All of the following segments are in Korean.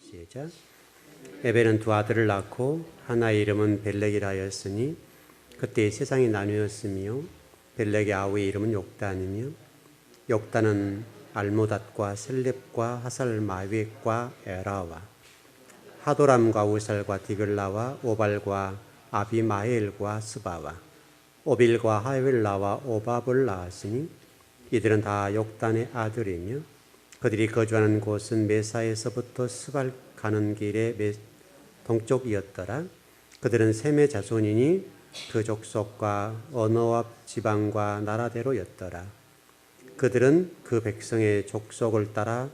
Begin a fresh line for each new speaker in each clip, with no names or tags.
시작. 에벨은 두 아들을 낳고 하나의 이름은 벨렉이라 하였으니 그때 세상이 나뉘었으며 벨렉의 아우의 이름은 욕단이며 욕단은 알모닷과 셀렙과 하살마웻과 에라와 하도람과 우살과 디글라와 오발과 아비마엘과 스바와 오빌과 하윌라와 오밥을 낳았으니 이들은 다 욕단의 아들이며 그들이 거주하는 곳은 메사에서부터 스발 가는 길의 동쪽이었더라. 그들은 셈의 자손이니 그 족속과 언어와 지방과 나라대로였더라. 그들은 그 백성의 족속을 따라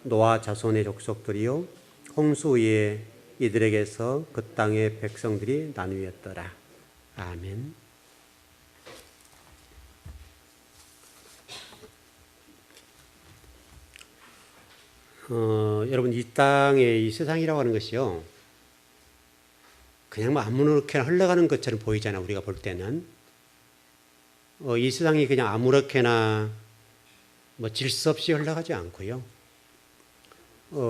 노아 자손의 족속들이요 홍수 위에 이들에게서 그 땅의 백성들이 나뉘었더라. 아멘. 여러분, 이 땅의 이 세상이라고 하는 것이요, 그냥 뭐 아무렇게나 흘러가는 것처럼 보이잖아. 우리가 볼 때는 이 세상이 그냥 아무렇게나 뭐 질서 없이 흘러가지 않고요.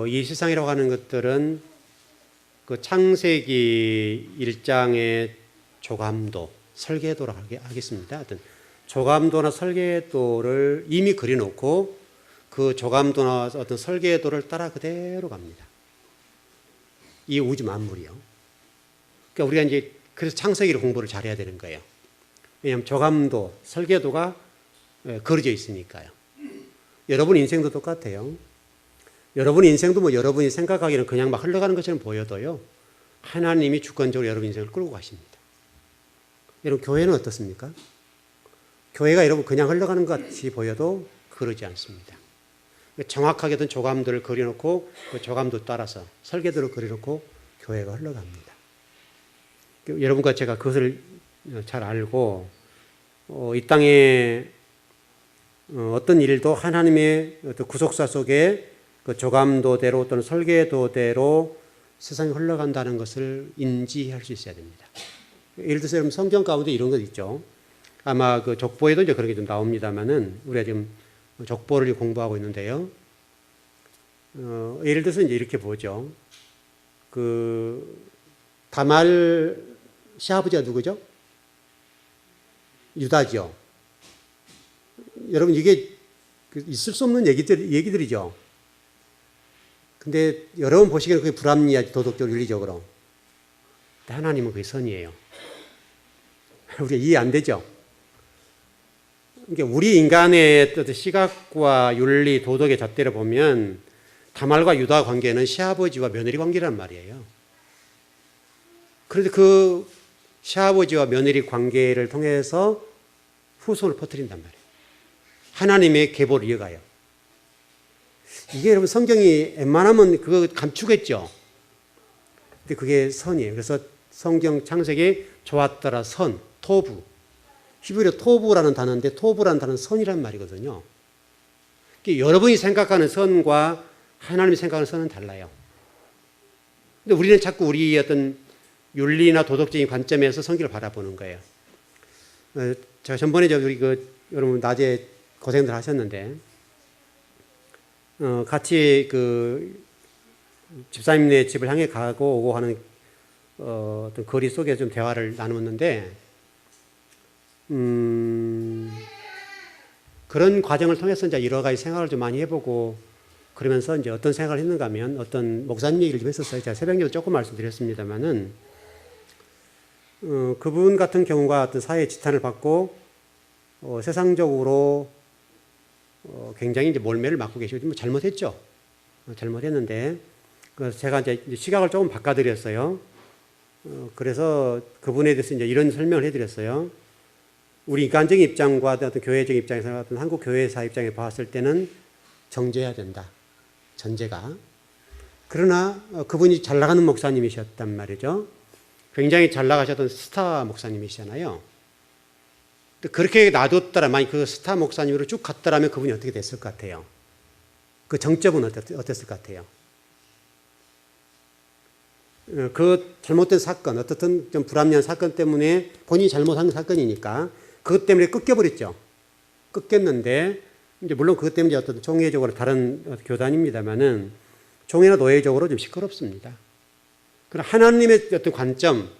이 세상이라고 하는 것들은 그 창세기 1장의 조감도, 설계도라고 하겠습니다. 어떤 조감도나 설계도를 이미 그려놓고 그 조감도나 어떤 설계도를 따라 그대로 갑니다. 이 우주 만물이요. 그러니까 우리가 이제 그래서 창세기를 공부를 잘해야 되는 거예요. 왜냐하면 조감도, 설계도가 그려져 있으니까요. 여러분 인생도 똑같아요. 여러분 인생도 뭐 여러분이 생각하기는 그냥 막 흘러가는 것처럼 보여도요, 하나님이 주권적으로 여러분 인생을 끌고 가십니다. 여러분, 교회는 어떻습니까? 교회가 여러분 그냥 흘러가는 것 같이 보여도 그러지 않습니다. 정확하게 어떤 조감도를 그려놓고 그 조감도 따라서 설계도를 그려놓고 교회가 흘러갑니다. 여러분과 제가 그것을 잘 알고 이 땅에 어떤 일도 하나님의 어떤 구속사 속에 그 조감도대로 또는 설계도대로 세상이 흘러간다는 것을 인지할 수 있어야 됩니다. 예를 들어서 여러분 성경 가운데 이런 것 있죠. 아마 그 족보에도 이제 그런 게 좀 나옵니다만은 우리가 지금 족보를 공부하고 있는데요. 예를 들어서 이제 이렇게 보죠. 그 다말 시아버지가 누구죠? 유다죠. 여러분, 이게 있을 수 없는 얘기들이죠. 근데 여러분 보시기에는 그게 불합리하지, 도덕적으로, 윤리적으로. 근데 하나님은 그게 선이에요. 우리가 이해 안 되죠? 그러니까 우리 인간의 시각과 윤리, 도덕의 잣대로 보면 다말과 유다 관계는 시아버지와 며느리 관계란 말이에요. 그런데 그 시아버지와 며느리 관계를 통해서 후손을 퍼뜨린단 말이에요. 하나님의 계보를 이어가요. 이게 여러분 성경이 웬만하면 그거 감추겠죠. 근데 그게 선이에요. 그래서 성경 창세기 좋았더라 선, 토부. 히브리어 토부라는 단어인데 토부라는 단어는 선이란 말이거든요. 여러분이 생각하는 선과 하나님이 생각하는 선은 달라요. 근데 우리는 자꾸 우리 어떤 윤리나 도덕적인 관점에서 성경을 바라보는 거예요. 제가 전번에 우리 여러분 낮에 고생들 하셨는데 같이 그 집사님네 집을 향해 가고 오고 하는 어떤 거리 속에 좀 대화를 나누었는데 그런 과정을 통해서 이제 여러 가지 생각을 좀 많이 해보고 그러면서 이제 어떤 생각을 했는가 하면 어떤 목사님 얘기를 좀 했었어요. 제가 새벽에도 조금 말씀드렸습니다만은 그분 같은 경우가 어떤 사회의 지탄을 받고 세상적으로 굉장히 이제 몰매를 맞고 계시고 잘못했죠. 잘못했는데 그래서 제가 이제 시각을 조금 바꿔드렸어요. 그래서 그분에 대해서 이제 이런 설명을 해드렸어요. 우리 인간적인 입장과 어떤 교회적 입장에서 어떤 한국 교회사 입장에 봤을 때는 정죄해야 된다. 전제가. 그러나 그분이 잘 나가는 목사님이셨단 말이죠. 굉장히 잘 나가셨던 스타 목사님이시잖아요. 그렇게 놔뒀더라, 만약 그 스타 목사님으로 쭉 갔더라면 그분이 어떻게 됐을 것 같아요? 그 정점은 어땠을 것 같아요? 그 잘못된 사건, 어떻든 좀 불합리한 사건 때문에 본인이 잘못한 사건이니까 그것 때문에 꺾여버렸죠. 꺾였는데, 이제 물론 그것 때문에 어떤 총회적으로 다른 교단입니다만은 종이나 노예적으로 좀 시끄럽습니다. 그러나 하나님의 어떤 관점,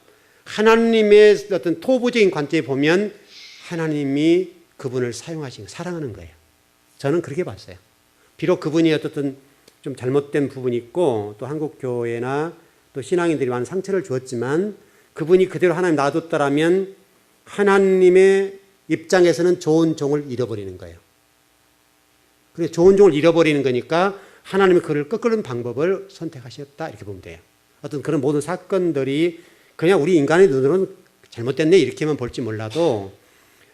하나님의 어떤 토부적인 관점에 보면 하나님이 그분을 사용하시는, 사랑하는 거예요. 저는 그렇게 봤어요. 비록 그분이 어떻든 좀 잘못된 부분이 있고 또 한국 교회나 또 신앙인들이 많은 상처를 주었지만 그분이 그대로 하나님 놔뒀다라면 하나님의 입장에서는 좋은 종을 잃어버리는 거예요. 그래서 좋은 종을 잃어버리는 거니까 하나님이 그를 꺾는 방법을 선택하셨다 이렇게 보면 돼요. 어떤 그런 모든 사건들이 그냥 우리 인간의 눈으로는 잘못됐네 이렇게만 볼지 몰라도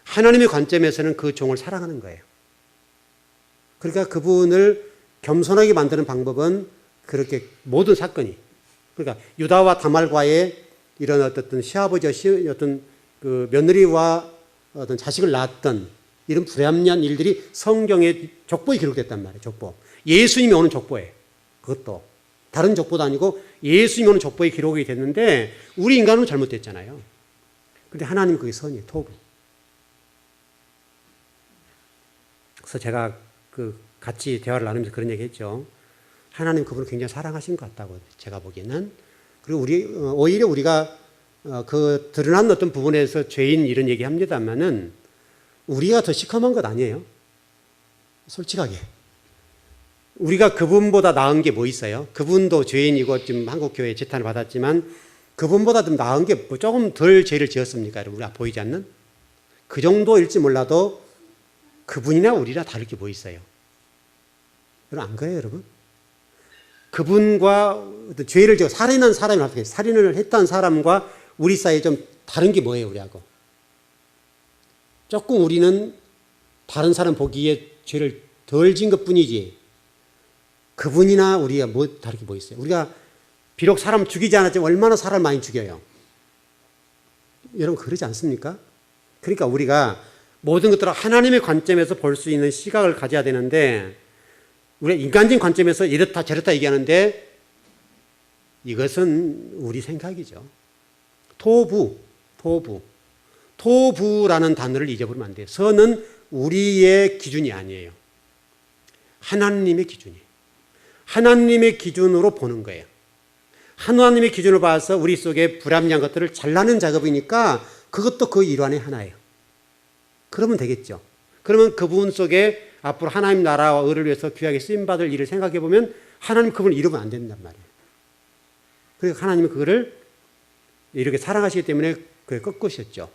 하나님의 관점에서는 그 종을 사랑하는 거예요. 그러니까 그분을 겸손하게 만드는 방법은 그렇게 모든 사건이, 그러니까 유다와 다말과의 이런 어떤 시아버지 어떤 그 며느리와 어떤 자식을 낳았던 이런 불합리한 일들이 성경에 족보에 기록됐단 말이에요. 족보. 예수님이 오는 족보에, 그것도 다른 족보도 아니고 예수님이 오는 족보에 기록이 됐는데 우리 인간은 잘못됐잖아요. 그런데 하나님 그게 선이에요. 토부. 그래서 제가 그 같이 대화를 나누면서 그런 얘기했죠. 하나님 그분을 굉장히 사랑하신 것 같다고 제가 보기에는. 그리고 오히려 우리가 그 드러난 어떤 부분에서 죄인 이런 얘기합니다만은 우리가 더 시커먼 것 아니에요. 솔직하게. 우리가 그분보다 나은 게 뭐 있어요? 그분도 죄인이고 지금 한국교회 재탄을 받았지만 그분보다 좀 나은 게 뭐 조금 덜 죄를 지었습니까? 여러분, 우리가 보이지 않는? 그 정도일지 몰라도 그분이나 우리나 다를 게 뭐 있어요? 여러분, 안 그래요, 여러분? 그분과 죄를 지어 살인한 사람이 어떻게 살인을 했던 사람과 우리 사이에 좀 다른 게 뭐예요, 우리하고? 조금 우리는 다른 사람 보기에 죄를 덜 지은 것 뿐이지 그분이나 우리가 뭐 다르게 뭐 있어요? 우리가 비록 사람 죽이지 않았지만 얼마나 사람을 많이 죽여요. 여러분 그러지 않습니까? 그러니까 우리가 모든 것들을 하나님의 관점에서 볼 수 있는 시각을 가져야 되는데 우리가 인간적인 관점에서 이렇다 저렇다 얘기하는데 이것은 우리 생각이죠. 토부라는 단어를 잊어버리면 안 돼요. 선은 우리의 기준이 아니에요. 하나님의 기준이에요. 하나님의 기준으로 보는 거예요. 하나님의 기준을 봐서 우리 속에 불합리한 것들을 잘라내는 작업이니까 그것도 그 일환의 하나예요. 그러면 되겠죠. 그러면 그분 속에 앞으로 하나님 나라와 의를 위해서 귀하게 쓰임받을 일을 생각해 보면 하나님 그분을 잃으면 안 된단 말이에요. 그러니까 하나님은 그거를 이렇게 사랑하시기 때문에 그게 꺾으셨죠.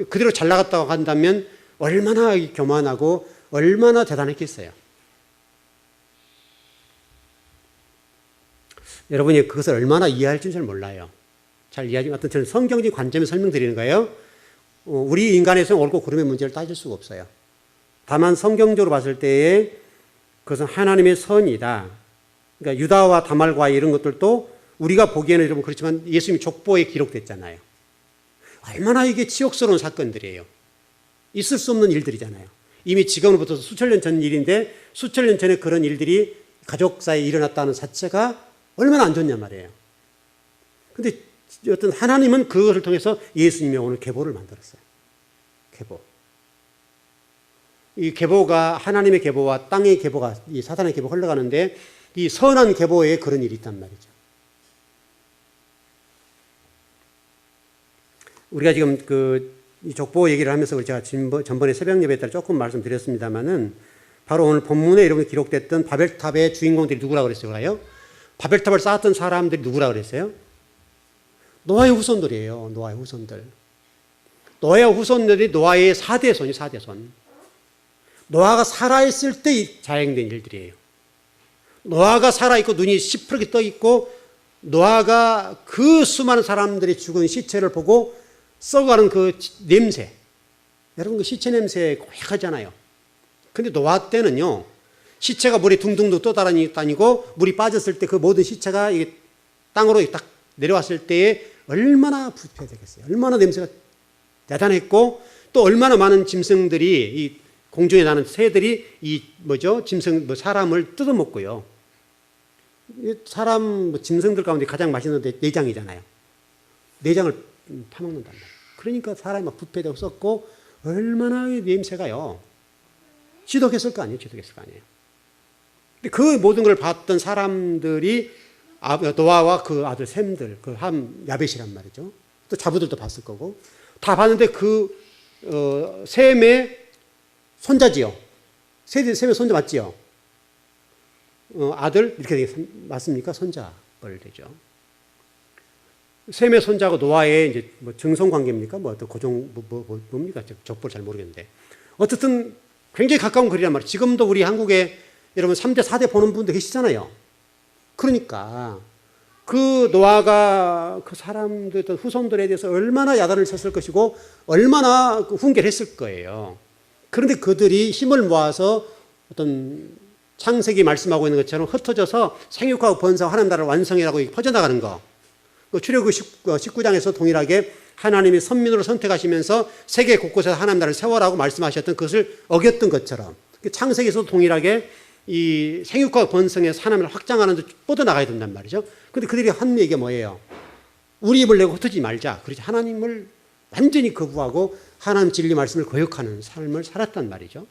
그대로 잘 나갔다고 한다면 얼마나 교만하고 얼마나 대단했겠어요. 여러분이 그것을 얼마나 이해할지는 잘 몰라요. 잘 이해하지 못한 저는 성경적 관점에서 설명드리는 거예요. 우리 인간에서는 옳고 그름의 문제를 따질 수가 없어요. 다만 성경적으로 봤을 때에 그것은 하나님의 선이다. 그러니까 유다와 다말과 이런 것들도 우리가 보기에는 좀 그렇지만 예수님이 족보에 기록됐잖아요. 얼마나 이게 치욕스러운 사건들이에요. 있을 수 없는 일들이잖아요. 이미 지금으로부터 수천 년 전 일인데 수천 년 전에 그런 일들이 가족 사이에 일어났다는 자체가 얼마나 안 좋냐 말이에요. 근데 어떤 하나님은 그것을 통해서 예수님이 오늘 계보를 만들었어요. 계보. 이 계보가 하나님의 계보와 땅의 계보가 이 사단의 계보가 흘러가는데 이 선한 계보에 그런 일이 있단 말이죠. 우리가 지금 이 족보 얘기를 하면서 제가 전번에 새벽 예배 때 조금 말씀드렸습니다만은 바로 오늘 본문에 이렇게 기록됐던 바벨탑의 주인공들이 누구라고 그랬어요? 바벨탑을 쌓았던 사람들이 누구라고 그랬어요? 노아의 후손들이에요. 노아의 후손들. 노아의 후손들이 노아의 4대손이 4대손. 노아가 살아있을 때 자행된 일들이에요. 노아가 살아있고 눈이 시퍼렇게 떠있고 노아가 그 수많은 사람들이 죽은 시체를 보고 썩어가는 그 냄새. 여러분 그 시체 냄새 고약하잖아요. 근데 노아 때는요. 시체가 물에 둥둥둥 떠다니고 물이 빠졌을 때 그 모든 시체가 이게 땅으로 딱 내려왔을 때에 얼마나 부패되겠어요. 얼마나 냄새가 대단했고 또 얼마나 많은 짐승들이 이 공중에 나는 새들이 이 사람을 뜯어먹고요. 사람 짐승들 가운데 가장 맛있는 게 내장이잖아요. 내장을 파먹는단 말이에요. 그러니까 사람이 막 부패되고 썩고 얼마나 냄새가요. 지독했을 거 아니에요. 근데 그 모든 걸 봤던 사람들이 노아와 그 아들 셈들, 그 함 야벳이란 말이죠. 또 자부들도 봤을 거고 다 봤는데 그 셈의 손자지요. 셈의 손자 맞지요? 아들 이렇게 맞습니까? 손자뻘 되죠. 셈의 손자고 노아의 이제 뭐 증손 관계입니까? 뭐 어떤 고종 뭡니까? 족보를 잘 모르겠는데 어쨌든 굉장히 가까운 거리란 말이에요. 지금도 우리 한국에 여러분 3대 4대 보는 분들 계시잖아요. 그러니까 그 노아가 그 사람들 후손들에 대해서 얼마나 야단을 쳤을 것이고 얼마나 훈계를 했을 거예요. 그런데 그들이 힘을 모아서 어떤 창세기 말씀하고 있는 것처럼 흩어져서 생육하고 번성하고 하나님 나라를 완성이라고 퍼져나가는 거. 출애굽 19장에서 동일하게 하나님이 선민으로 선택하시면서 세계 곳곳에서 하나님 나라를 세워라고 말씀하셨던 그것을 어겼던 것처럼 창세기에서도 동일하게 이 생육과 번성에서 하나님을 확장하는 데 뻗어나가야 된단 말이죠. 그런데 그들이 한 얘기가 뭐예요? 우리 입을 내고 흩어지지 말자. 그렇지 하나님을 완전히 거부하고 하나님 진리 말씀을 거역하는 삶을 살았단 말이죠.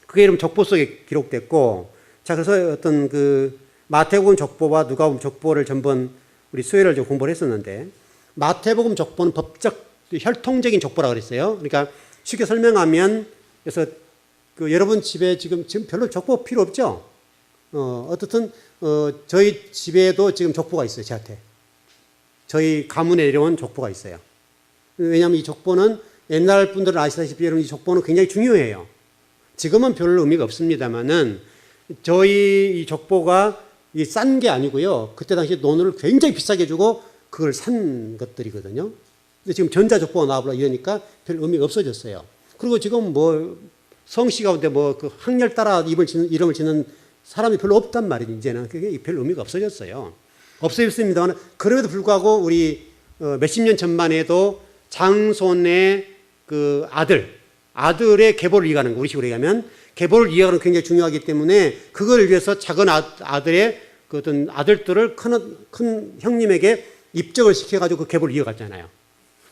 그게 여러분 족보 속에 기록됐고, 자 그래서 어떤 그 마태복음 족보와 누가복음 족보를 전번 우리 수요일을 좀 공부를 했었는데, 마태복음 족보는 법적 혈통적인 족보라고 그랬어요. 그러니까 쉽게 설명하면 그래서 그 여러분 집에 지금 별로 족보 필요 없죠. 어떻든 저희 집에도 지금 족보가 있어요. 저한테 저희 가문에 내려온 족보가 있어요. 왜냐하면 이 족보는 옛날 분들은 아시다시피 여러분 이 족보는 굉장히 중요해요. 지금은 별로 의미가 없습니다만은 저희 이 족보가 싼 게 아니고요. 그때 당시 논을 굉장히 비싸게 주고 그걸 산 것들이거든요. 근데 지금 전자족보가 나와버려 이러니까 별 의미가 없어졌어요. 그리고 지금 뭐 성씨 가운데 뭐 그 학렬 따라 이름을 짓는 사람이 별로 없단 말이죠. 이제는 그게 별 의미가 없어졌어요. 없어졌습니다만 그럼에도 불구하고 우리 몇십 년 전만 해도 장손의 그 아들의 계보를 이해하는 거, 우리식으로 얘기하면 계보를 이해하는 게 굉장히 중요하기 때문에 그걸 위해서 작은 아들의 그 어떤 아들들을 큰 형님에게 입적을 시켜가지고 그 계보를 이어갔잖아요.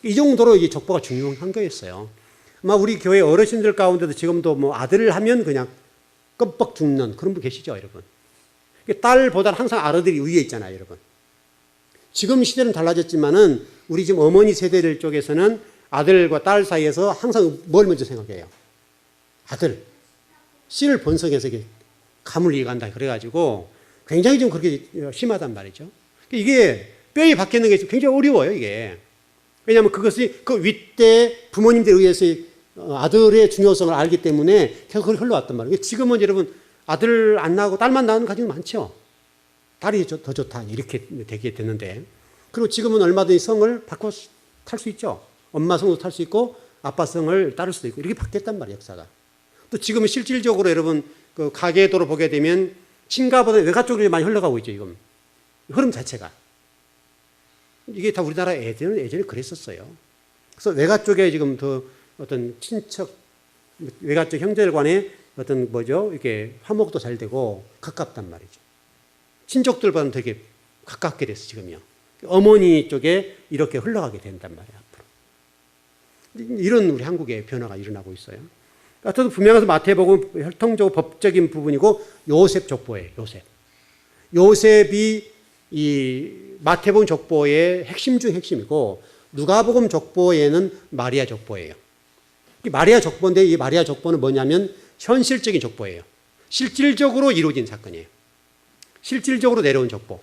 이 정도로 이 족보가 중요한 거였어요. 아마 우리 교회 어르신들 가운데도 지금도 뭐 아들을 하면 그냥 껌뻑 죽는 그런 분 계시죠, 여러분? 딸보다는 항상 아들이 위에 있잖아요, 여러분. 지금 시대는 달라졌지만은 우리 지금 어머니 세대들 쪽에서는 아들과 딸 사이에서 항상 뭘 먼저 생각해요? 아들. 씨를 번성해서 감을 이어간다. 그래가지고 굉장히 좀 그렇게 심하단 말이죠. 이게 뼈에 박히는 게 굉장히 어려워요, 이게. 왜냐하면 그것이 그 윗대 부모님들에 의해서 아들의 중요성을 알기 때문에 계속 그걸 흘러왔단 말이에요. 지금은 여러분 아들 안 낳고 딸만 낳는 가정이 많죠. 딸이 더 좋다. 이렇게 되게 됐는데. 그리고 지금은 얼마든지 성을 바꿔 탈 수 있죠. 엄마 성도 탈 수 있고 아빠 성을 따를 수도 있고 이렇게 바뀌었단 말이에요, 역사가. 또 지금은 실질적으로 여러분 그 가계도로 보게 되면 친가보다 외가 쪽으로 많이 흘러가고 있죠, 지금. 흐름 자체가. 이게 다 우리나라 애들은 예전에 그랬었어요. 그래서 외가 쪽에 지금 더 어떤 친척, 외가 쪽 형제들 간에 어떤 이렇게 화목도 잘 되고 가깝단 말이죠. 친족들보다는 되게 가깝게 됐어, 지금요. 어머니 쪽에 이렇게 흘러가게 된단 말이에요, 앞으로. 이런 우리 한국의 변화가 일어나고 있어요. 저도 분명해서 마태복음 혈통적으로 법적인 부분이고 요셉 족보예요. 요셉이 이 마태복음 족보의 핵심 중 핵심이고 누가복음 족보에는 마리아 족보예요. 이 마리아 족보인데 이 마리아 족보는 뭐냐면 현실적인 족보예요. 실질적으로 이루어진 사건이에요. 실질적으로 내려온 족보.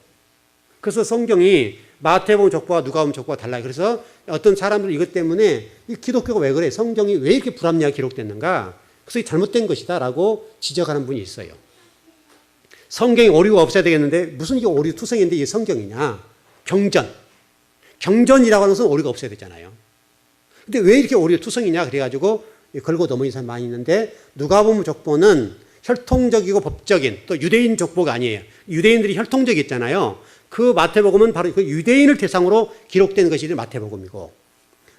그래서 성경이 마태복음 족보와 누가복음 족보가 달라요. 그래서 어떤 사람들은 이것 때문에 이 기독교가 왜 그래? 성경이 왜 이렇게 불합리하게 기록됐는가? 그래서 이 잘못된 것이다라고 지적하는 분이 있어요. 성경이 오류가 없어야 되겠는데 무슨 이게 오류 투성인데 이게 성경이냐? 경전이라고 하는 것은 오류가 없어야 되잖아요. 근데 왜 이렇게 오류 투성이냐? 그래가지고 걸고 넘어진 사람이 많이 있는데 누가복음 족보는 혈통적이고 법적인 또 유대인 족보가 아니에요. 유대인들이 혈통적이었잖아요. 그 마태복음은 바로 그 유대인을 대상으로 기록된 것이 마태복음이고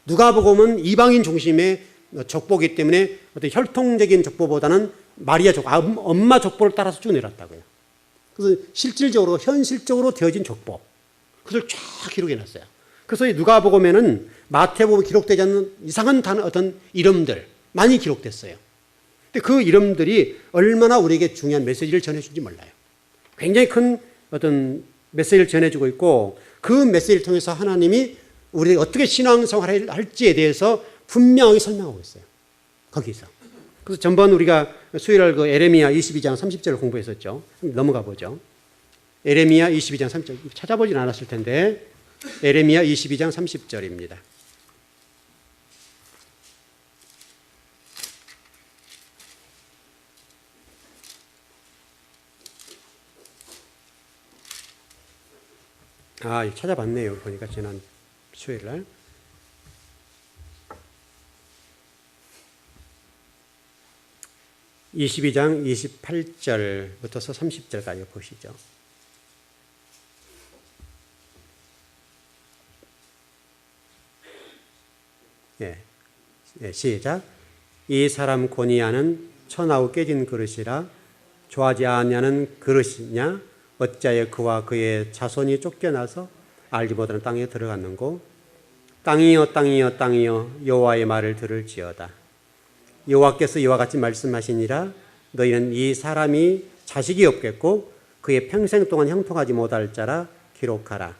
누가복음은 이방인 중심의 족보이기 때문에 어떤 혈통적인 족보보다는 마리아 족보, 엄마 족보를 따라서 쭉 내렸다고요. 그래서 실질적으로 현실적으로 되어진 족보 그걸 쫙 기록해 놨어요. 그래서 이 누가복음에는 마태복음에 기록되지 않는 이상한 어떤 이름들 많이 기록됐어요. 근데 그 이름들이 얼마나 우리에게 중요한 메시지를 전해주는지 몰라요. 굉장히 큰 어떤 메시지를 전해주고 있고 그 메시지를 통해서 하나님이 우리가 어떻게 신앙생활을 할지에 대해서 분명하게 설명하고 있어요. 거기서. 그래서 전번 우리가 수요일 그 에레미야 22장 30절을 공부했었죠. 넘어가 보죠. 에레미야 22장 30절 찾아보진 않았을 텐데 에레미야 22장 30절입니다. 찾아봤네요. 보니까 지난 수요일 날. (22장) 28절부터서 30절까지 보시죠. 시작. 이 사람 고니야는 천하고 깨진 그릇이라 좋아하지 아니하는 그릇이냐? 어찌하여 그와 그의 자손이 쫓겨나서 알지 못하는 땅에 들어갔는고? 땅이여 땅이여 땅이여 여호와의 말을 들을지어다. 여호와께서 이와 같이 말씀하시니라. 너희는 이 사람이 자식이 없겠고 그의 평생 동안 형통하지 못할 자라 기록하라.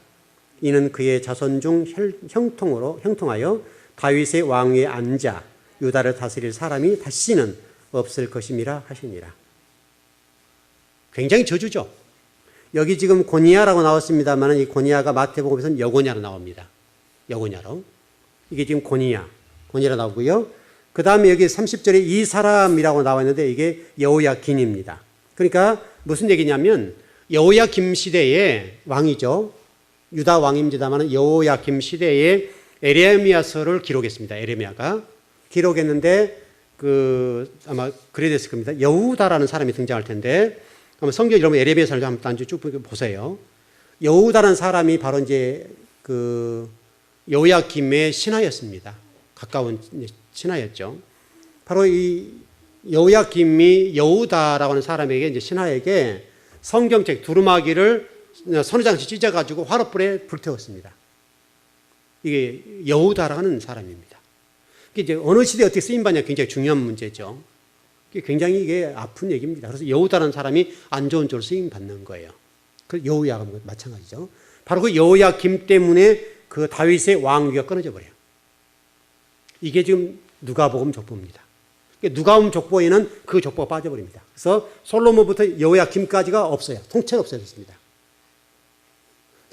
이는 그의 자손 중 형통하여 다윗의 왕위에 앉아 유다를 다스릴 사람이 다시는 없을 것임이라 하시니라. 굉장히 저주죠. 여기 지금 고니야라고 나왔습니다만 이 고니야가 마태복음에서는 여고냐로 나옵니다. 여고냐로. 이게 지금 고니야로 나오고요. 그 다음에 여기 30절에 이 사람이라고 나와 있는데 이게 여호야긴입니다. 그러니까 무슨 얘기냐면 여호야김 시대의 왕이죠. 유다 왕입니다만 여호야김 시대에 에레미야서를 기록했습니다. 에레미야가 기록했는데 아마 그래 됐을 겁니다. 여후다라는 사람이 등장할 텐데 아마 성경 여러분 에레미야서를 한번 쭉 보세요. 여후다라는 사람이 바로 이제 여호야김의 신하였습니다. 가까운 신하였죠. 바로 이 여호야김이 여후다라고 하는 사람에게 이제 신하에게 성경책 두루마기를 서너 장씩 찢어가지고 화롯불에 불태웠습니다. 이게 여후다라는 사람입니다. 이게 이제 어느 시대에 어떻게 쓰임받냐 굉장히 중요한 문제죠. 굉장히 이게 아픈 얘기입니다. 그래서 여후다라는 사람이 안 좋은 쪽으로 쓰임받는 거예요. 그 여호야가 마찬가지죠. 바로 그 여호야김 때문에 그 다윗의 왕위가 끊어져 버려요. 이게 지금 누가복음 족보입니다. 누가복음 족보에는 그 족보가 빠져버립니다. 그래서 솔로몬부터 여호야김까지가 없어요. 통째로 없어졌습니다.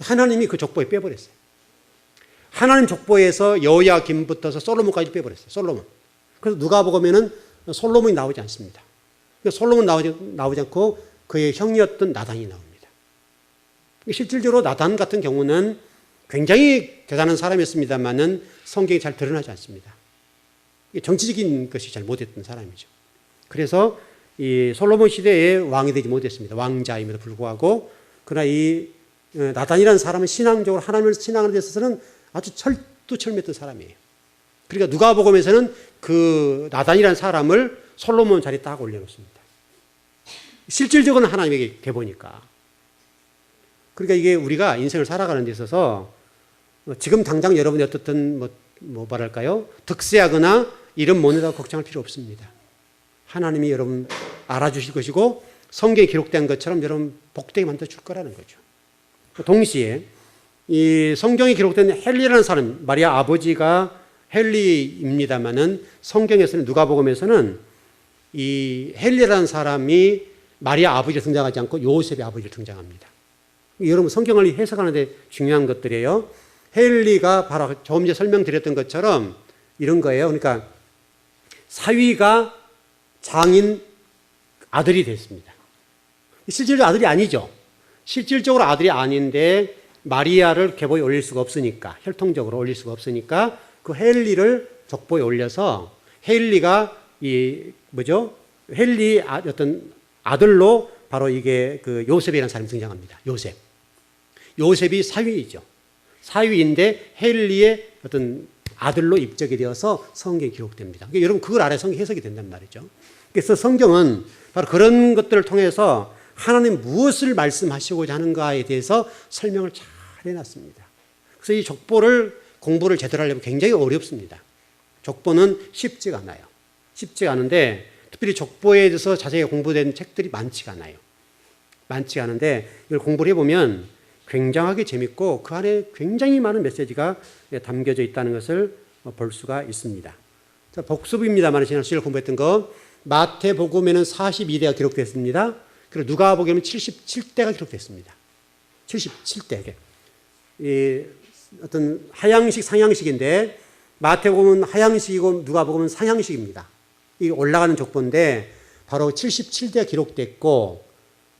하나님이 그 족보에 빼버렸어요. 하나님 족보에서 여호야김부터서 솔로몬까지 빼버렸어요. 솔로몬. 그래서 누가복음에는 솔로몬이 나오지 않습니다. 솔로몬 나오지 않고 그의 형이었던 나단이 나옵니다. 실질적으로 나단 같은 경우는 굉장히 대단한 사람이었습니다만은 성경에 잘 드러나지 않습니다. 정치적인 것이 잘 못했던 사람이죠. 그래서 이 솔로몬 시대에 왕이 되지 못했습니다. 왕자임에도 불구하고 그러나 이 나단이라는 사람은 신앙적으로 하나님을 신앙하는 데 있어서는 아주 철두철미했던 사람이에요. 그러니까 누가복음에서는 그 나단이라는 사람을 솔로몬 자리에 딱 올려놓습니다. 실질적으로는 하나님에게 계보니까. 그러니까 이게 우리가 인생을 살아가는 데 있어서 지금 당장 여러분이 어떻든 뭐랄까요? 득세하거나 이름 못 내다고 걱정할 필요 없습니다. 하나님이 여러분 알아주실 것이고 성경에 기록된 것처럼 여러분 복되게 만들어줄 거라는 거죠. 동시에 이 성경에 기록된 헨리라는 사람, 마리아 아버지가 헨리입니다만은 성경에서는 누가복음에서는 이 헨리라는 사람이 마리아 아버지를 등장하지 않고 요셉의 아버지를 등장합니다. 여러분 성경을 해석하는데 중요한 것들이에요. 헨리가 바로 조금 전에 설명드렸던 것처럼 이런 거예요. 그러니까 사위가 장인 아들이 됐습니다. 실질적으로 아들이 아니죠. 실질적으로 아들이 아닌데 마리아를 계보에 올릴 수가 없으니까, 혈통적으로 올릴 수가 없으니까 그 헨리를 족보에 올려서 헨리가 헨리 어떤 아들로 바로 이게 그 요셉이라는 사람이 등장합니다. 요셉이 사위이죠. 사위인데 헨리의 어떤 아들로 입적이 되어서 성경에 기록됩니다. 그러니까 여러분 그걸 알아야 성경 해석이 된단 말이죠. 그래서 성경은 바로 그런 것들을 통해서 하나님 무엇을 말씀하시고자 하는가에 대해서 설명을 잘 해놨습니다. 그래서 이 족보를 공부를 제대로 하려면 굉장히 어렵습니다. 족보는 쉽지가 않아요. 쉽지가 않은데 특별히 족보에 대해서 자세히 공부된 책들이 많지가 않아요. 많지가 않은데 이걸 공부를 해보면 굉장하게 재밌고 그 안에 굉장히 많은 메시지가 담겨져 있다는 것을 볼 수가 있습니다. 자, 복습입니다만 지난 시절 공부했던 거 마태복음에는 42대가 기록됐습니다. 그리고 누가복음에는 77대가 기록됐습니다. 77대. 이 어떤 하향식 상향식인데 마태복음은 하향식이고 누가복음은 상향식입니다. 이 올라가는 족보인데 바로 77대가 기록됐고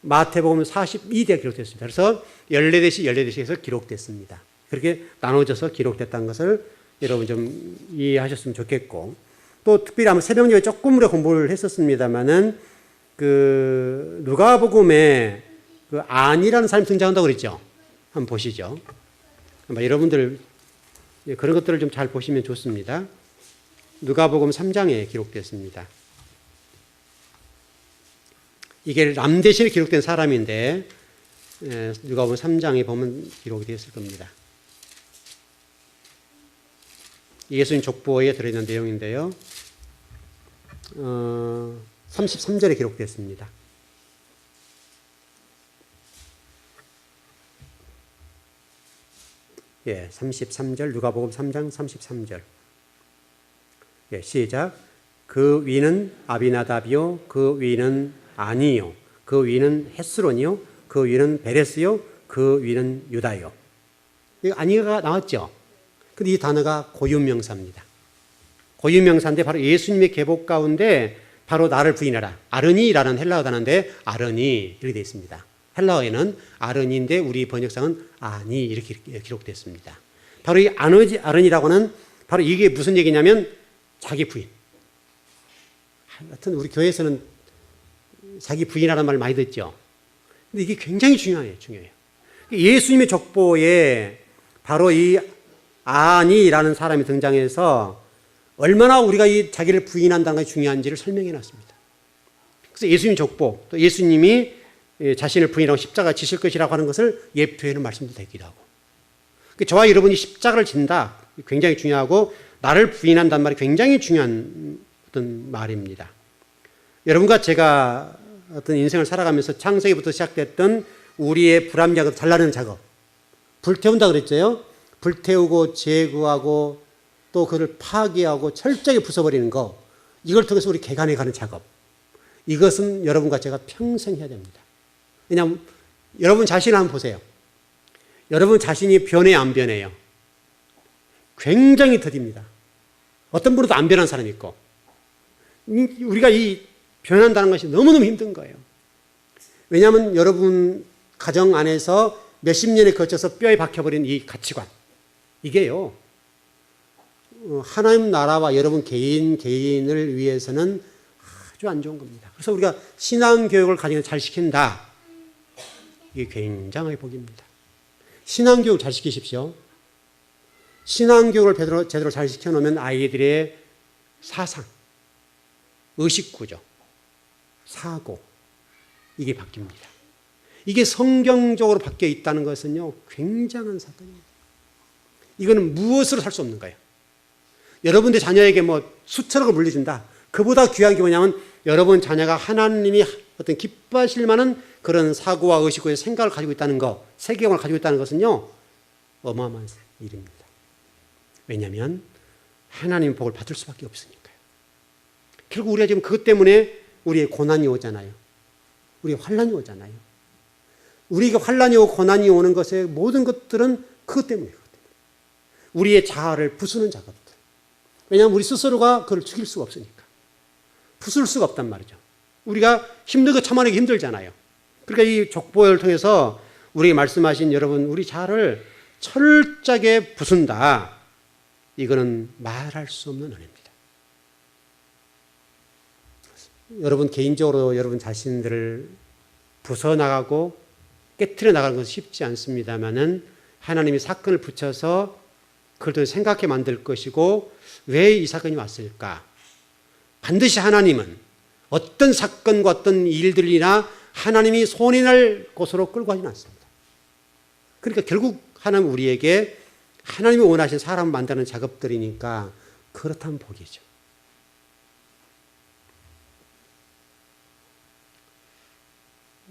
마태복음은 42대가 기록됐습니다. 그래서 14대씩 14대씩에서 기록됐습니다. 그렇게 나눠져서 기록됐다는 것을 여러분 좀 이해하셨으면 좋겠고 또 특별히 아마 새벽녘에 조금 우리가 공부를 했었습니다마는 그 누가복음에 그 안이라는 사람이 등장한다고 그랬죠. 한번 보시죠. 아마 여러분들 그런 것들을 좀 잘 보시면 좋습니다. 누가복음 3장에 기록됐습니다. 이게 람 대신에 기록된 사람인데 누가복음 3장에 보면 기록이 되었을 겁니다. 예수님 족보에 들어있는 내용인데요. 33절에 기록됐습니다. 예, 33절 누가복음 3장 33절. 예, 시작. 그 위는 아비나답이요 그 위는 아니요 그 위는 헤스론이요 그 위는 베레스요 그 위는 유다요. 이 아니가 나왔죠. 근데 이 단어가 고유명사입니다. 고유명사인데 바로 예수님의 계복 가운데 바로 나를 부인하라. 아르니라는 헬라어 단어인데 아르니 이렇게 되어 있습니다. 헬라어에는 아르니인데 우리 번역상은 아니 이렇게 기록됐습니다. 바로 이 아르니라고 하는 바로 이게 무슨 얘기냐면 자기 부인. 하여튼 우리 교회에서는 자기 부인하라는 말을 많이 듣죠. 근데 이게 굉장히 중요해요. 예수님의 족보에 바로 이 아니라는 사람이 등장해서 얼마나 우리가 이 자기를 부인한다는 것이 중요한지를 설명해 놨습니다. 그래서 예수님 족보, 또 예수님이 자신을 부인하고 십자가 지실 것이라고 하는 것을 예표해놓은 말씀도 되기도 하고. 저와 여러분이 십자가를 진다. 굉장히 중요하고 나를 부인한다는 말이 굉장히 중요한 어떤 말입니다. 여러분과 제가 어떤 인생을 살아가면서 창세기부터 시작됐던 우리의 불합리하고 잘라내는 작업. 불태운다 그랬죠. 불태우고 제거하고 또 그를 파괴하고 철저하게 부숴버리는 거. 이걸 통해서 우리 개간해가는 작업. 이것은 여러분과 제가 평생 해야 됩니다. 왜냐하면 여러분 자신을 한번 보세요. 여러분 자신이 변해요, 안 변해요? 굉장히 더딥니다. 어떤 분은 또 안 변한 사람이 있고. 우리가 이 변한다는 것이 너무너무 힘든 거예요. 왜냐하면 여러분 가정 안에서 몇십 년에 걸쳐서 뼈에 박혀버린 이 가치관. 이게요. 하나님 나라와 여러분 개인을 위해서는 아주 안 좋은 겁니다. 그래서 우리가 신앙교육을 가정에 잘 시킨다. 이게 굉장히 복입니다. 신앙교육을 잘 시키십시오. 신앙교육을 제대로 잘 시켜놓으면 아이들의 사상, 의식구조, 사고 이게 바뀝니다. 이게 성경적으로 바뀌어 있다는 것은요 굉장한 사건입니다. 이거는 무엇으로 살 수 없는 거예요. 여러분들 자녀에게 뭐 수천억을 물려준다. 그보다 귀한 게 뭐냐면 여러분 자녀가 하나님이 어떤 기뻐하실 만한 그런 사고와 의식과 생각을 가지고 있다는 것, 세계관을 가지고 있다는 것은요 어마어마한 일입니다. 왜냐하면 하나님의 복을 받을 수밖에 없으니까요. 결국 우리가 지금 그것 때문에 우리의 고난이 오잖아요. 우리의 환난이 오잖아요. 우리가 환난이 오고 고난이 오는 것의 모든 것들은 그것 때문이에요. 우리의 자아를 부수는 작업들. 왜냐하면 우리 스스로가 그걸 죽일 수가 없으니까. 부술 수가 없단 말이죠. 우리가 힘든 거 참아내기 힘들잖아요. 그러니까 이 족보를 통해서 우리에게 말씀하신 여러분 우리 자아를 철저하게 부순다. 이거는 말할 수 없는 은혜입니다. 여러분 개인적으로 여러분 자신들을 부숴나가고 깨트려 나가는 것은 쉽지 않습니다만은 하나님이 사건을 붙여서 그걸 또 생각해 만들 것이고 왜 이 사건이 왔을까? 반드시 하나님은 어떤 사건과 어떤 일들이나 하나님이 손이 날 곳으로 끌고 가지는 않습니다. 그러니까 결국 하나님 우리에게 하나님이 원하신 사람을 만드는 작업들이니까 그렇다면 복이죠.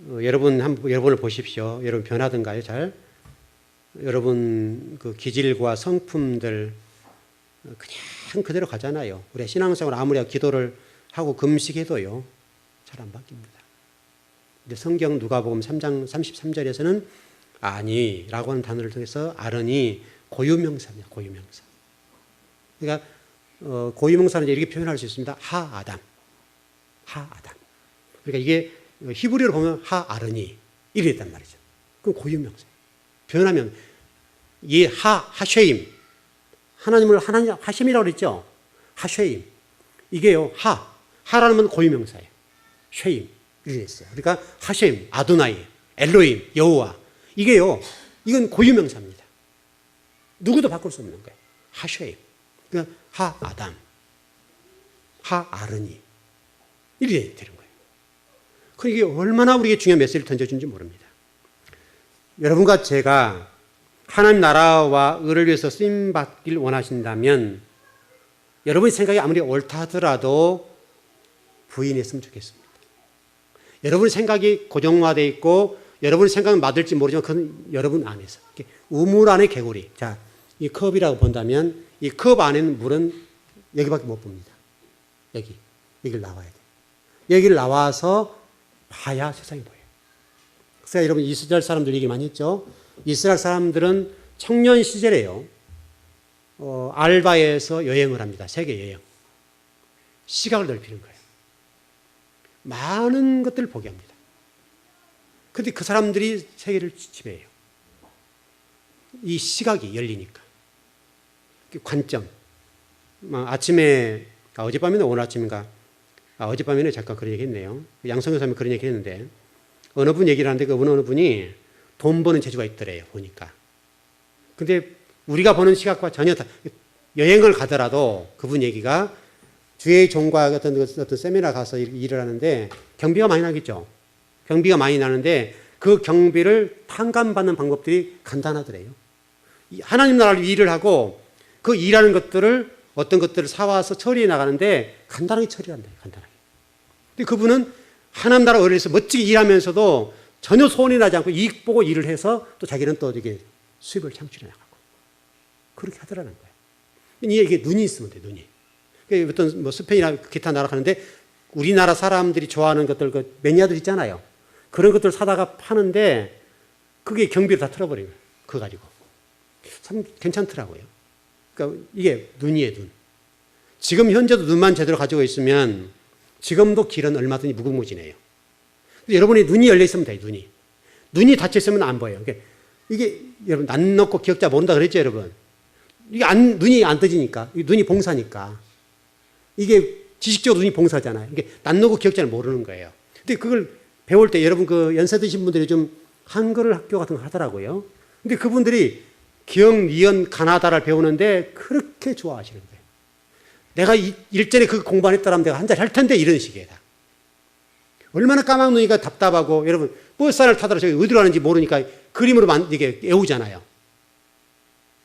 여러분을 보십시오. 여러분 변하던가요? 잘? 여러분 그 기질과 성품들 그냥 그대로 가잖아요. 우리 신앙생활 아무리 기도를 하고 금식해도요. 잘 안 바뀝니다. 근데 성경 누가복음 3장 33절에서는 아니라고 하는 단어를 통해서 아르니 고유명사입니다. 고유명사. 그러니까 고유명사는 이렇게 표현할 수 있습니다. 하아담. 하아담. 그러니까 이게 히브리어로 보면 하아르니 이래 있단 말이죠. 그럼 고유명사. 표현하면 이 하쉐임. 하나님을 하나님 하심이라고 그랬죠. 하쉐임. 이게요. 하라는 건 고유명사예요. 쉐임. 이렇게 있어요. 그러니까 하쉐임, 아도나이, 엘로임, 여호와. 이게요. 이건 고유명사입니다. 누구도 바꿀 수 없는 거예요. 하쉐임. 그러니까 하아담, 하아르니 이렇게 되는 거예요. 그러니까 이게 얼마나 우리에게 중요한 메시지를 던져준지 모릅니다. 여러분과 제가 하나님 나라와 의를 위해서 쓰임받길 원하신다면 여러분의 생각이 아무리 옳다 하더라도 부인했으면 좋겠습니다. 여러분의 생각이 고정화되어 있고 여러분의 생각은 맞을지 모르지만 그건 여러분 안에서 우물 안의 개구리. 자, 이 컵이라고 본다면 이 컵 안에는 물은 여기밖에 못 봅니다. 여기를 나와야 돼요. 여기를 나와서 봐야 세상이 보여요. 그래서 여러분 이스라엘 사람들 얘기 많이 했죠. 이스라엘 사람들은 청년 시절에요. 알바에서 여행을 합니다. 세계 여행. 시각을 넓히는 거예요. 많은 것들을 보게 합니다. 그런데 그 사람들이 세계를 지배해요. 이 시각이 열리니까. 관점. 아침에, 어젯밤이나 오늘 아침인가, 어젯밤에는 잠깐 그런 얘기 했네요. 양성교사님이 그런 얘기 했는데, 어느 분 얘기를 하는데, 어느 분이 돈 버는 재주가 있더래요, 보니까. 근데 우리가 보는 시각과 전혀 여행을 가더라도 그분 얘기가 주의 종과 어떤 세미나 가서 일을 하는데 경비가 많이 나겠죠. 경비가 많이 나는데 그 경비를 탕감받는 방법들이 간단하더래요. 하나님 나라를 일을 하고 그 일하는 것들을 어떤 것들을 사와서 처리해 나가는데 간단하게 처리한다. 간단하게. 근데 그분은 하나님 나라 의뢰에서 멋지게 일하면서도 전혀 소원이 나지 않고 이익 보고 일을 해서 또 자기는 또 이게 수입을 창출해 나가고 그렇게 하더라는 거예요. 이게 눈이 있으면 돼, 눈이. 어떤 뭐 스페인이나 기타 나라 가는데 우리나라 사람들이 좋아하는 것들, 그 매니아들 있잖아요. 그런 것들 사다가 파는데 그게 경비를 다 털어버린 거예요. 그거 가지고. 참 괜찮더라고요. 그러니까 이게 눈이에요, 눈. 지금 현재도 눈만 제대로 가지고 있으면 지금도 길은 얼마든지 무궁무진해요. 여러분이 눈이 열려 있으면 돼요, 눈이. 눈이 닫혀 있으면 안 보여요. 이게 여러분, 난 넣고 기억자 모른다 그랬죠, 여러분? 이게 눈이 안 떠지니까. 눈이 봉사니까. 이게 지식적으로 눈이 봉사잖아요. 이게 난 넣고 기억자를 모르는 거예요. 근데 그걸 배울 때 여러분 그 연세 드신 분들이 좀 한글 학교 같은 거 하더라고요. 근데 그분들이 기억, 니은, 가나다를 배우는데 그렇게 좋아하시는 거예요. 내가 일전에 그 공부 안 했더라면 내가 한 자리 할 텐데 이런 식이에요. 다. 얼마나 까막눈이가 답답하고 여러분 버스 안을 타더라도 저기 어디로 가는지 모르니까 그림으로 이게 외우잖아요.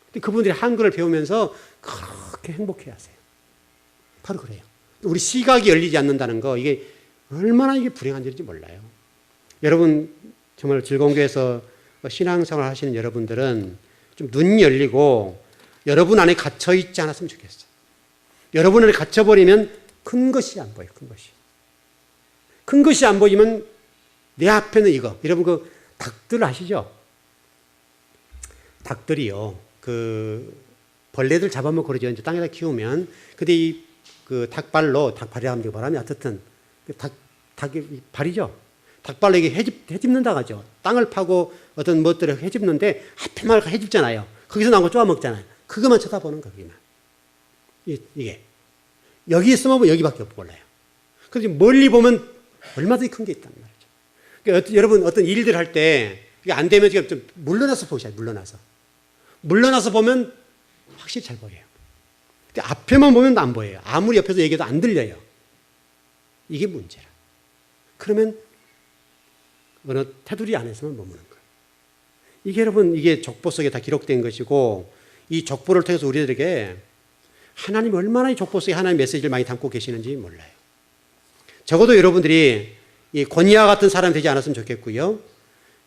근데 그분들이 한글을 배우면서 그렇게 행복해 하세요. 바로 그래요. 우리 시각이 열리지 않는다는 거 이게 얼마나 이게 불행한 일인지 몰라요. 여러분 정말 즐거운 교회에서 신앙생활 하시는 여러분들은 좀 눈이 열리고 여러분 안에 갇혀 있지 않았으면 좋겠어요. 여러분 안에 갇혀버리면 큰 것이 안 보여요. 큰 것이. 큰 것이 안 보이면 내 앞에는 이거. 여러분 그 닭들 아시죠? 닭들이요. 그 벌레들 잡아먹고 그러죠. 이제 땅에다 키우면. 근데 그 닭발로 닭발이라고 하면 바람이 어떻든 닭이 발이죠. 닭발로 이게 헤집는다고 하죠. 땅을 파고 어떤 것들을 헤집는데 앞에만 헤집잖아요. 거기서 나온 거 쪼아 먹잖아요. 그것만 쳐다보는 거, 거기만. 이게. 여기 있으면 여기밖에 없고 몰라요. 그래서 멀리 보면 얼마든지 큰 게 있단 말이죠. 그러니까 여러분 어떤 일들 할 때 이게 안 되면 좀 물러나서 보셔야 돼요. 물러나서. 물러나서 보면 확실히 잘 보여요. 근데 앞에만 보면 안 보여요. 아무리 옆에서 얘기해도 안 들려요. 이게 문제라. 그러면 어느 테두리 안에서만 머무는 거예요. 이게 여러분 이게 족보 속에 다 기록된 것이고 이 족보를 통해서 우리들에게 하나님이 얼마나 이 족보 속에 하나님의 메시지를 많이 담고 계시는지 몰라요. 적어도 여러분들이 이 고니아 같은 사람이 되지 않았으면 좋겠고요.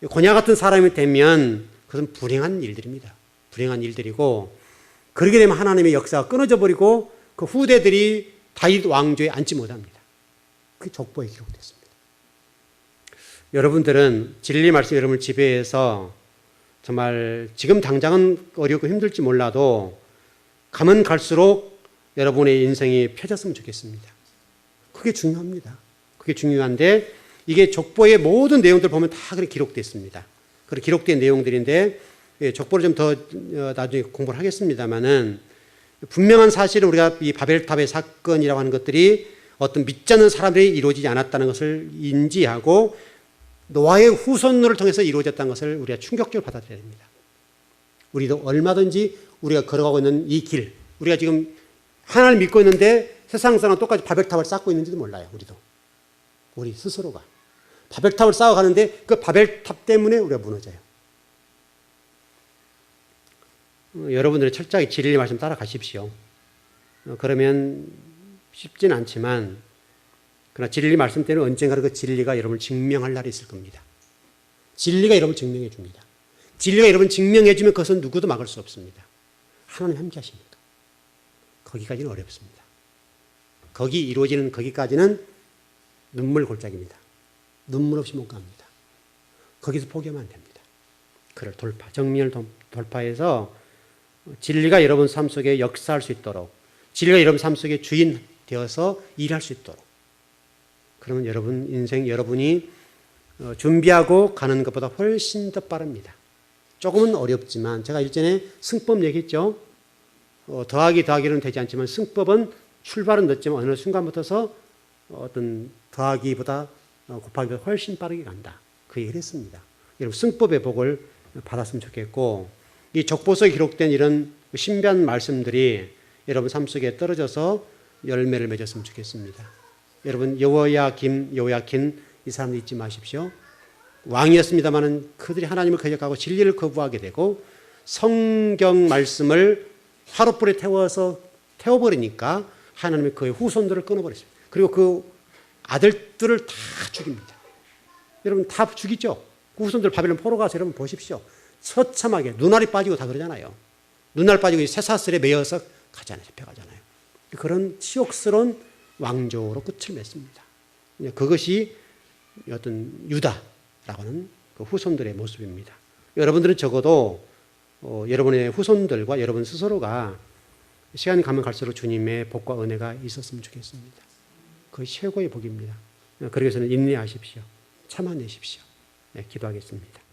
고니아 같은 사람이 되면 그것은 불행한 일들입니다. 불행한 일들이고, 그렇게 되면 하나님의 역사가 끊어져 버리고 그 후대들이 다윗 왕조에 앉지 못합니다. 그게 족보에 기록됐습니다. 여러분들은 진리 말씀 여러분을 지배해서 정말 지금 당장은 어렵고 힘들지 몰라도 가면 갈수록 여러분의 인생이 펴졌으면 좋겠습니다. 그게 중요합니다. 그게 중요한데 이게 족보의 모든 내용들 보면 다 그렇게 기록됐습니다. 그렇게 기록된 내용들인데 족보를 좀 더 나중에 공부를 하겠습니다만은 분명한 사실은 우리가 이 바벨탑의 사건이라고 하는 것들이 어떤 믿지 않는 사람들이 이루어지지 않았다는 것을 인지하고 노아의 후손들을 통해서 이루어졌다는 것을 우리가 충격적으로 받아들여야 됩니다. 우리도 얼마든지 우리가 걸어가고 있는 이 길, 우리가 지금 하나님을 믿고 있는데 세상 사람은 똑같이 바벨탑을 쌓고 있는지도 몰라요. 우리 스스로가 바벨탑을 쌓아가는데 그 바벨탑 때문에 우리가 무너져요. 여러분들이 철저하게 진리 말씀 따라가십시오. 그러면 쉽진 않지만 그러나 진리 말씀 때는 언젠가 그 진리가 여러분을 증명할 날이 있을 겁니다. 진리가 여러분을 증명해 줍니다. 진리가 여러분을 증명해 주면 그것은 누구도 막을 수 없습니다. 하나님 함께 하십니까? 거기까지는 어렵습니다. 거기 이루어지는 거기까지는 눈물 골짜기입니다. 눈물 없이 못 갑니다. 거기서 포기하면 안 됩니다. 그를 정면을 돌파해서 진리가 여러분 삶 속에 역사할 수 있도록, 진리가 여러분 삶 속에 주인 되어서 일할 수 있도록, 그러면 여러분 인생 여러분이 준비하고 가는 것보다 훨씬 더 빠릅니다. 조금은 어렵지만 제가 일전에 승법 얘기했죠. 더하기는 되지 않지만 승법은 출발은 늦지만 어느 순간부터서 어떤 더하기보다 곱하기보다 훨씬 빠르게 간다. 그 얘기를 했습니다. 여러분 승법의 복을 받았으면 좋겠고, 이 족보 속에 기록된 이런 신비한 말씀들이 여러분 삶 속에 떨어져서 열매를 맺었으면 좋겠습니다. 여러분 여호야김 이 사람들 잊지 마십시오. 왕이었습니다마는 그들이 하나님을 거역하고 진리를 거부하게 되고 성경 말씀을 화롯불에 태워버리니까 하나님이 그의 후손들을 끊어버렸습니다. 그리고 그 아들들을 다 죽입니다. 여러분 다 죽이죠. 그 후손들 바벨론 포로 가서 여러분 보십시오. 처참하게 눈알이 빠지고 다 그러잖아요. 눈알 빠지고 쇠사슬에 매여서 가잖아요. 잡혀가잖아요. 그런 치욕스러운 왕조로 끝을 맺습니다. 그것이 어떤 유다라고 하는 그 후손들의 모습입니다. 여러분들은 적어도 여러분의 후손들과 여러분 스스로가 시간이 가면 갈수록 주님의 복과 은혜가 있었으면 좋겠습니다. 그것이 최고의 복입니다. 그러기 위해서는 인내하십시오. 참아내십시오. 네, 기도하겠습니다.